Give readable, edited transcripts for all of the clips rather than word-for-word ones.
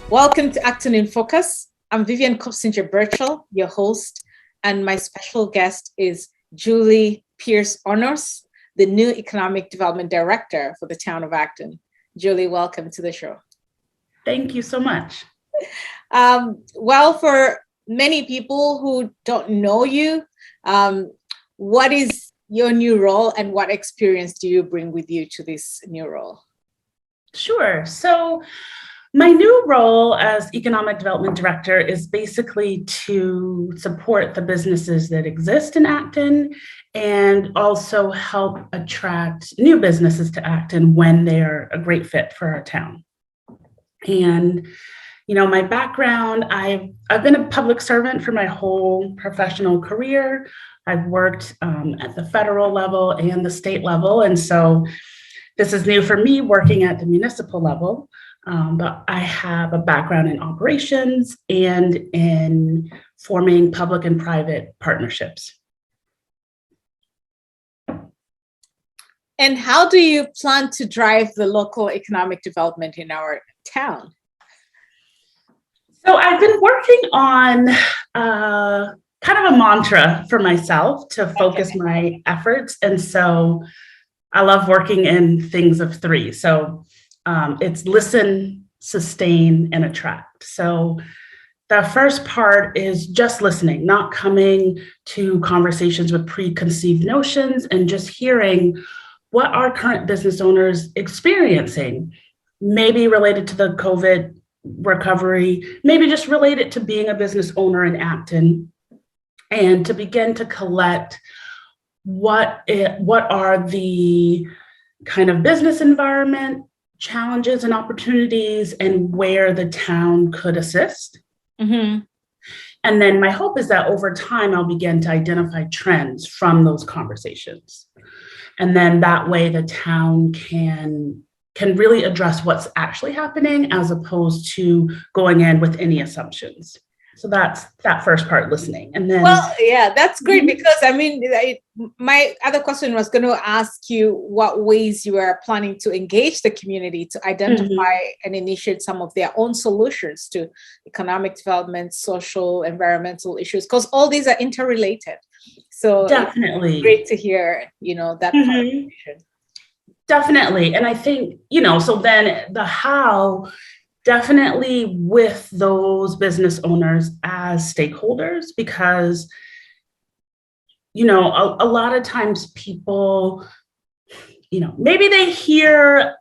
Welcome to Acton in Focus. I'm Vivian Kobusingye Birchall, your host, and my special guest is Julie Pierce Onos, the new Economic Development Director for the Town of Acton. Julie, welcome to the show. Thank you so much. Well, for many people who don't know you, what is your new role and what experience do you bring with you to this new role? Sure. So my new role as Economic Development Director is basically to support the businesses that exist in Acton and also help attract new businesses to Acton when they're a great fit for our town. And my background, I've been a public servant for my whole professional career. I've worked at the federal level and the state level. And so this is new for me working at the municipal level. But I have a background in operations and in forming public and private partnerships. And how do you plan to drive the local economic development in our town? So I've been working on kind of a mantra for myself to focus my efforts. And so I love working in things of three. So it's listen, sustain, and attract. So the first part is just listening, not coming to conversations with preconceived notions and just hearing what are current business owners experiencing, maybe related to the COVID recovery, maybe just related to being a business owner in Acton, and to begin to collect what are the kind of business environment challenges and opportunities and where the town could assist. Mm-hmm. And then my hope is that over time, I'll begin to identify trends from those conversations. And then that way the town can really address what's actually happening as opposed to going in with any assumptions. So that's that first part, listening. And then, well, yeah, that's great because my other question was going to ask you what ways you are planning to engage the community to identify and initiate some of their own solutions to economic development, social, environmental issues, because all these are interrelated. So definitely it's great to hear, that conversation. Definitely. And I think, so then the how, definitely with those business owners as stakeholders, because, a lot of times people, maybe they hear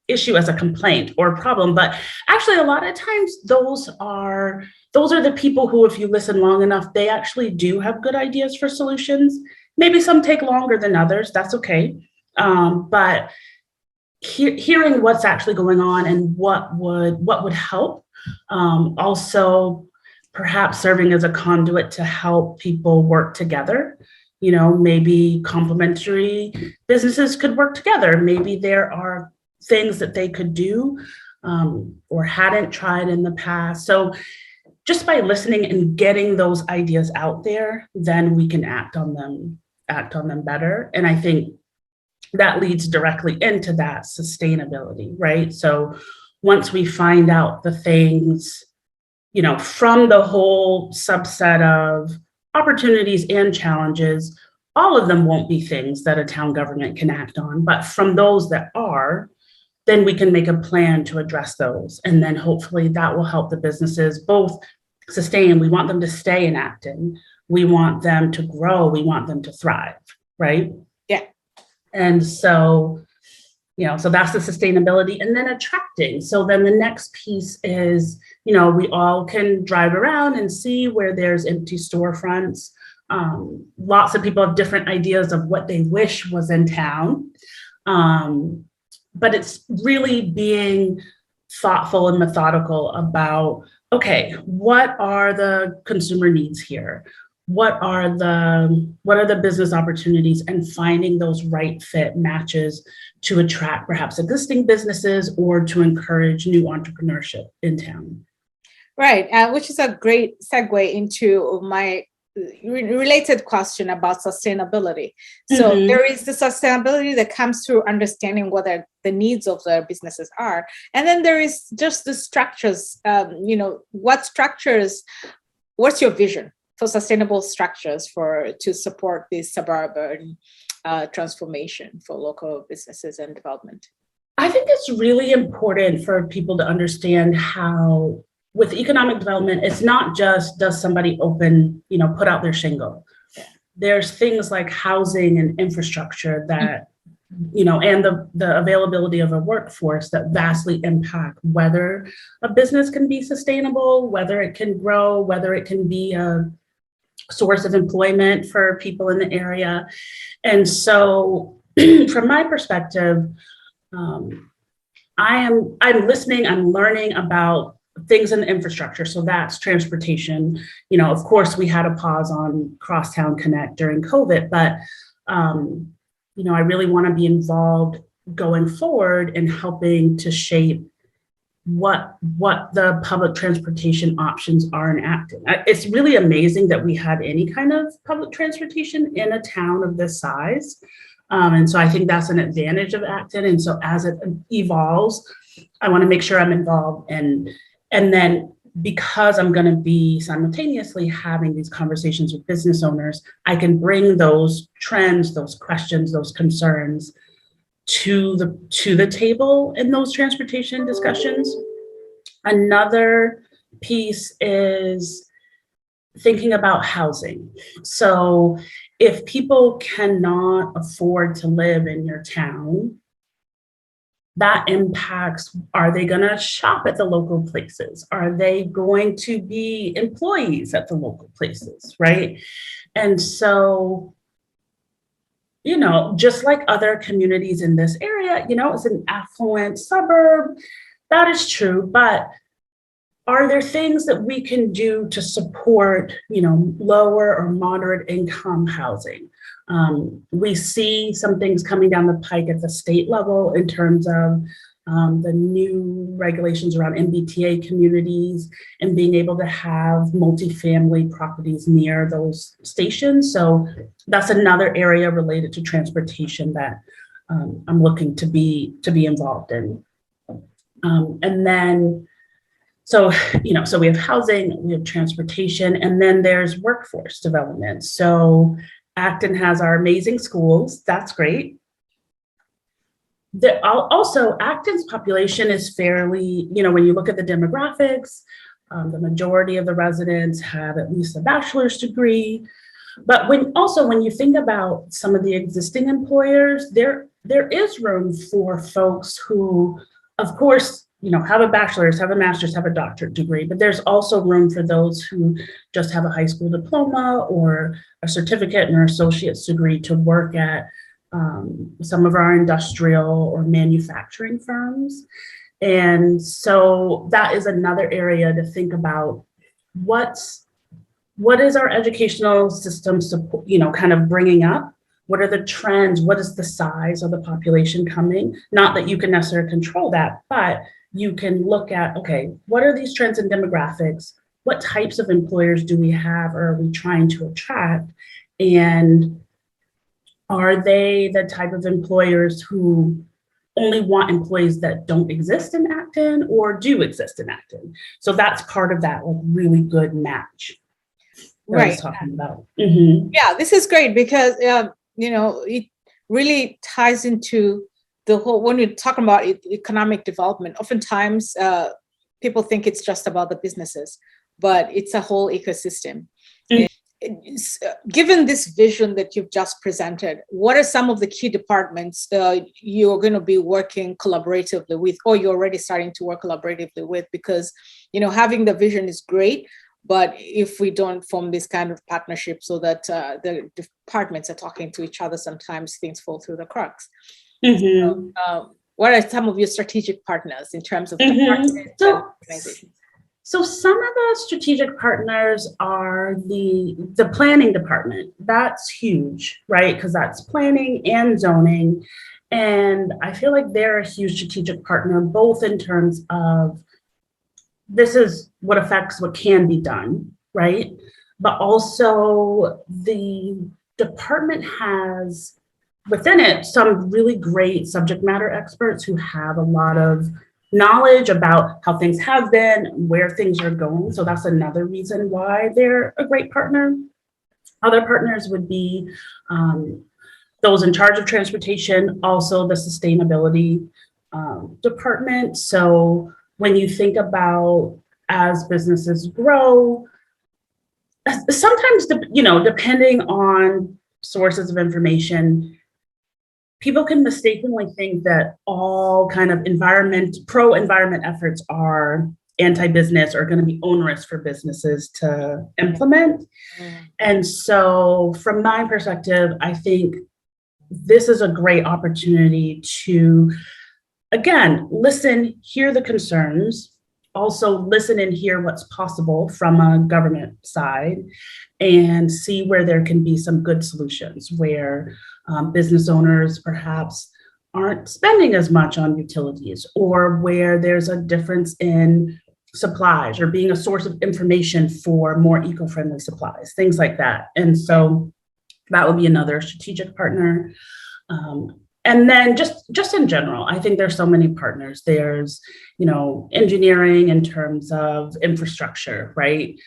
issue as a complaint or problem, but actually a lot of times those are the people who, if you listen long enough, they actually do have good ideas for solutions. Maybe some take longer than others. That's okay. But hearing what's actually going on and what would help, also perhaps serving as a conduit to help people work together. Maybe complementary businesses could work together. Maybe there are things that they could do or hadn't tried in the past. So just by listening and getting those ideas out there, then we can act on them better. And I think that leads directly into that sustainability, right? So once we find out the things, from the whole subset of opportunities and challenges, all of them won't be things that a town government can act on, but from those that are, then we can make a plan to address those. And then hopefully that will help the businesses both sustain. We want them to stay in Acton. We want them to grow. We want them to thrive, right? Yeah. And so, so that's the sustainability, and then attracting. So then the next piece is, we all can drive around and see where there's empty storefronts. Lots of people have different ideas of what they wish was in town. But it's really being thoughtful and methodical about, okay, what are the consumer needs here? What are the business opportunities, and finding those right fit matches to attract perhaps existing businesses or to encourage new entrepreneurship in town. Right, which is a great segue into my related question about sustainability. So there is the sustainability that comes through understanding what the needs of the businesses are. And then there is just the structures, what's your vision for sustainable structures to support this suburban transformation for local businesses and development? I think it's really important for people to understand how with economic development, it's not just does somebody put out their shingle. There's things like housing and infrastructure that, and the availability of a workforce that vastly impact whether a business can be sustainable, whether it can grow, whether it can be a source of employment for people in the area. And so from my perspective, I'm listening, I'm learning about things in the infrastructure. So that's transportation. Of course, we had a pause on Crosstown Connect during COVID, but, I really want to be involved going forward in helping to shape what the public transportation options are in Acton. It's really amazing that we had any kind of public transportation in a town of this size. And so I think that's an advantage of Acton. And so as it evolves, I want to make sure I'm involved. And then because I'm going to be simultaneously having these conversations with business owners, I can bring those trends, those questions, those concerns to the table in those transportation discussions. Another piece is thinking about housing. So if people cannot afford to live in your town, that impacts, are they going to shop at the local places? Are they going to be employees at the local places, right? And so, just like other communities in this area, it's an affluent suburb, that is true, but are there things that we can do to support, lower or moderate income housing? We see some things coming down the pike at the state level in terms of the new regulations around MBTA communities and being able to have multifamily properties near those stations. So that's another area related to transportation that I'm looking to be involved in. And then, so we have housing, we have transportation, and then there's workforce development. So Acton has our amazing schools. That's great. Also, Acton's population is fairly, when you look at the demographics, the majority of the residents have at least a bachelor's degree. But when you think about some of the existing employers, there is room for folks who, of course, have a bachelor's, have a master's, have a doctorate degree, but there's also room for those who just have a high school diploma or a certificate and or associate's degree to work at some of our industrial or manufacturing firms. And so that is another area to think about. What is our educational system support, kind of bringing up? What are the trends? What is the size of the population coming? Not that you can necessarily control that, but you can look at, okay, what are these trends in demographics? What types of employers do we have or are we trying to attract? And are they the type of employers who only want employees that don't exist in Acton or do exist in Acton? So that's part of that really good match that I was talking about. Mm-hmm. Yeah, this is great because, it really ties into the whole, when you're talking about economic development, oftentimes people think it's just about the businesses, but it's a whole ecosystem. Mm-hmm. Given this vision that you've just presented, what are some of the key departments you're going to be working collaboratively with, or you're already starting to work collaboratively with? Because, having the vision is great, but if we don't form this kind of partnership so that the departments are talking to each other, sometimes things fall through the cracks. Mm-hmm. So, what are some of your strategic partners in terms of departments and organizations? So some of the strategic partners are the planning department. That's huge, right? Because that's planning and zoning. And I feel like they're a huge strategic partner, both in terms of this is what affects what can be done, right? but also the department has within it some really great subject matter experts who have a lot of knowledge about how things have been, where things are going. So that's another reason why they're a great partner. Other partners would be those in charge of transportation, also the sustainability department. So when you think about as businesses grow, sometimes, depending on sources of information, people can mistakenly think that all kind of pro-environment efforts are anti-business or going to be onerous for businesses to implement. And so from my perspective, I think this is a great opportunity to, again, listen, hear the concerns, also listen and hear what's possible from a government side, and see where there can be some good solutions where business owners perhaps aren't spending as much on utilities, or where there's a difference in supplies or being a source of information for more eco-friendly supplies, things like that. And so that would be another strategic partner. And then just in general, I think there's so many partners. There's, engineering in terms of infrastructure, right?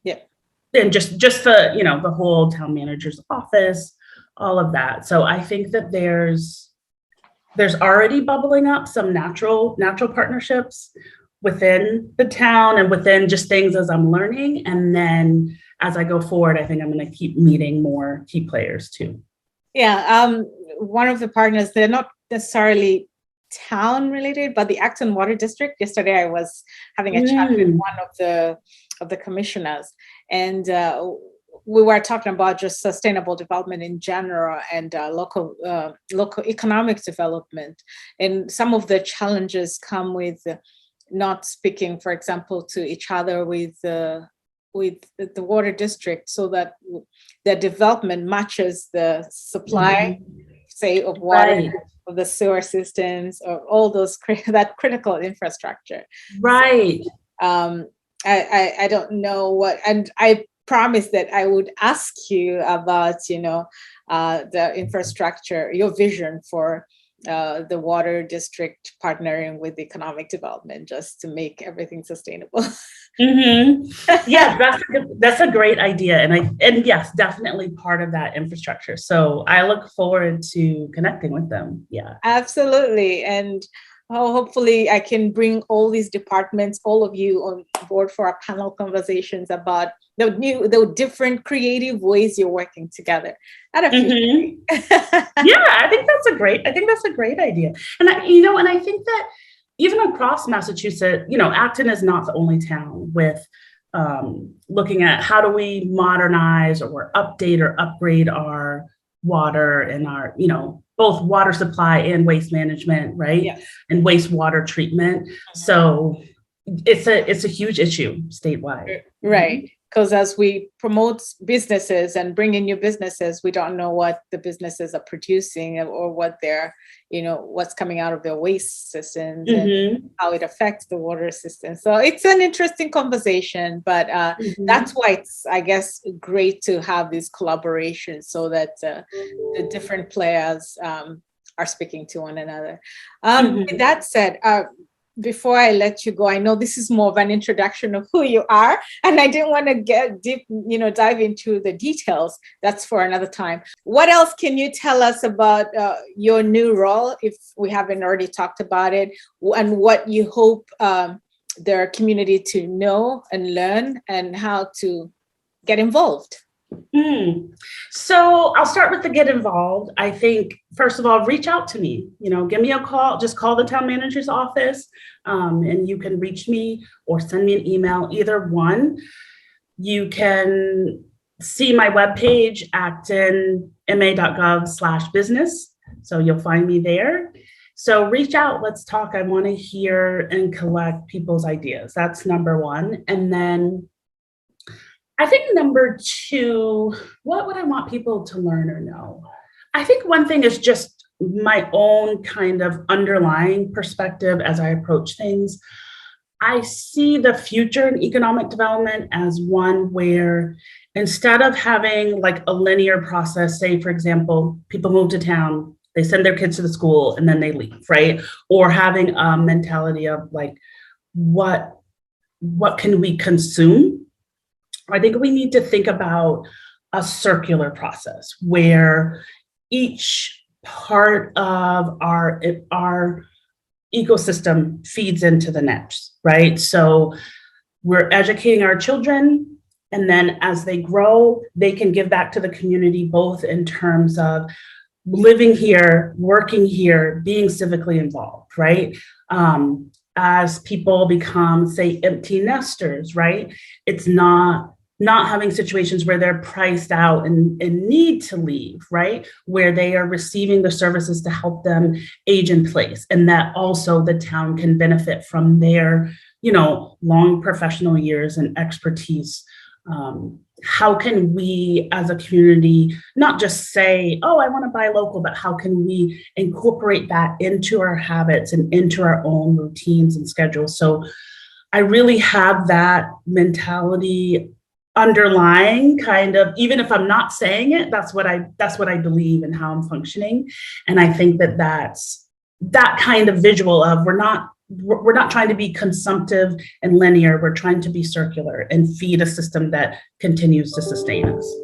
Yeah. And just the, the whole town manager's office, all of that. So I think that there's already bubbling up some natural partnerships within the town and within just things as I'm learning. And then as I go forward, I think I'm going to keep meeting more key players too. Yeah, one of the partners, they're not necessarily town related, but the Acton Water District. Yesterday, I was having a chat with one of the commissioners, and we were talking about just sustainable development in general and local economic development. And some of the challenges come with not speaking, for example, to each other with the water district, so that the development matches the supply, say, of water, right, of the sewer systems, or all those that critical infrastructure. Right. So, I don't know what, and I promised that I would ask you about, the infrastructure, your vision for the water district partnering with economic development, just to make everything sustainable. Yeah, that's a great idea, and yes, definitely part of that infrastructure. So I look forward to connecting with them. Yeah, absolutely. And hopefully I can bring all these departments, all of you, on board for our panel conversations about the different creative ways you're working together. Yeah, I think that's a great idea. And I think that even across Massachusetts, Acton is not the only town with looking at how do we modernize or update or upgrade our water and our, both water supply and waste management, right? Yes. And wastewater treatment. So it's a huge issue statewide. Right. Because as we promote businesses and bring in new businesses, we don't know what the businesses are producing or what they're, what's coming out of their waste systems and how it affects the water system. So it's an interesting conversation, but that's why it's, I guess, great to have these collaborations so that the different players are speaking to one another. With that said, before I let you go, I know this is more of an introduction of who you are, and I didn't want to get deep, dive into the details. That's for another time. What else can you tell us about your new role, if we haven't already talked about it, and what you hope their community to know and learn, and how to get involved? So I'll start with the get involved. I think, first of all, reach out to me, give me a call, just call the town manager's office, and you can reach me or send me an email, either one. You can see my webpage, actonma.gov/business. So you'll find me there. So reach out, let's talk. I want to hear and collect people's ideas. That's number one. And then I think number two, what would I want people to learn or know? I think one thing is just my own kind of underlying perspective as I approach things. I see the future in economic development as one where instead of having like a linear process, say, for example, people move to town, they send their kids to the school and then they leave, right? Or having a mentality of like, what can we consume? I think we need to think about a circular process where each part of our ecosystem feeds into the next, right? So we're educating our children, and then as they grow, they can give back to the community, both in terms of living here, working here, being civically involved, right? As people become, say, empty nesters, right? It's not having situations where they're priced out and need to leave, right? Where they are receiving the services to help them age in place. And that also the town can benefit from their, long professional years and expertise. How can we as a community not just say, oh, I want to buy local, but how can we incorporate that into our habits and into our own routines and schedules? So I really have that mentality underlying, kind of, even if I'm not saying it, that's what I believe and how I'm functioning. And I think that's that kind of visual of we're not trying to be consumptive and linear. We're trying to be circular and feed a system that continues to sustain us.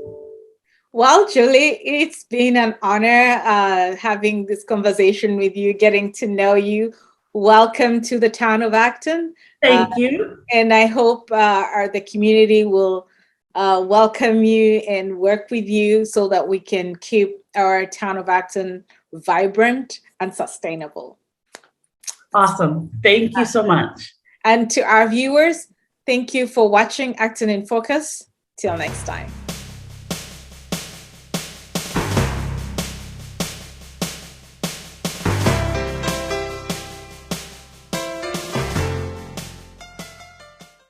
Well, Julie, it's been an honor having this conversation with you, getting to know you. Welcome to the Town of Acton. Thank you. And I hope the community will welcome you and work with you so that we can keep our Town of Acton vibrant and sustainable. Awesome. Thank you so much. And to our viewers, thank you for watching Acton in Focus. Till next time.